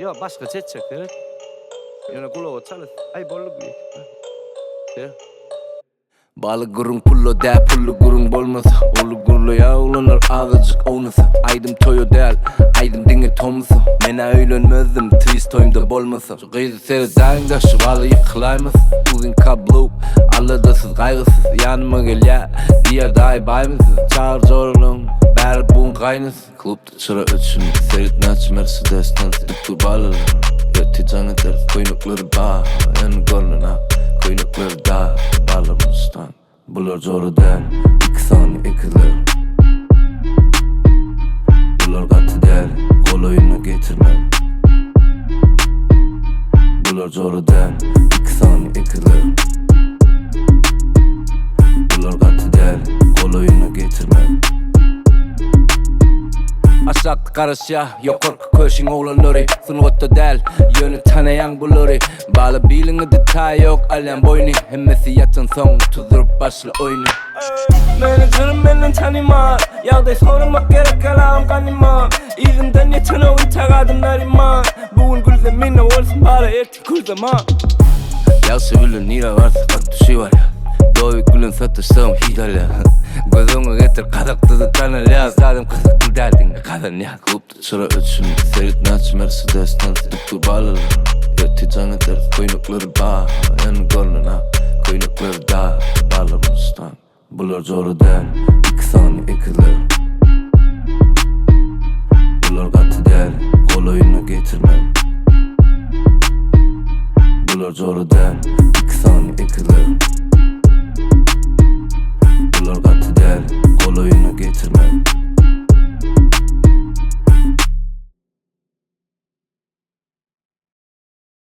Ya başka çek evet. Yani kulağı çalış. Ay bollu bir. Ya. Balı gurun pullo değil pullu gurun bolmasa Olu gurlu ya ulanır ağacık oynasa Aydım toyo değil aydım dine tomsa Mena öylönmezdim twist toyumda bolmasa Şu kıydı seri dağında şu balı yıkılaymaz Uzun kablo alladasız kaygısız Yanıma gel ya diye dahi baymısız Çağır zorluğun beri bun kaynasız Klubda çıra ötüşüm serit naç Mercedes'ten sıkı balılar Yöti canı deriz koynukları bağ En gorluna koynukları da bağlamıştan Bular zoru değil İki saniye ekizler Bular katı değil Kol oyunu getirmem Bular zoru değil İki saniye ekizler Bular katı değil Kol oyunu getirmem Aşaktı karış ya yok korku köşün oğlanları Sınıfta değil yönü tanıyan bulları Bağlı bilini detay yok alem boynu Hemmesi yatın son tuzurup başlı oyunu Menajerim benden tanıma Yağday sormak gerek kalam kanıma İzimden yetin o ıtak adımlarıma Bugün gül zemine olsun bari erti kul zaman Yağsı bilin nira varsa kattuşu var ya Dowik gülün satıştığım hidale Gözümü getir kadıktızı tanır ya Zalim kızıktın derdin kadın ya Klubda çıra ötüşüm serit naç Mercedes'ten sıkı balılar Yöti canı deriz koynukları bağ En gorluna koynukları da bağlamıştan Bular zoru değil İki saniye ekizler Bular katı değil Kol oyunu getirmem Bular zoru değil İki saniye ekizler Bular katı değil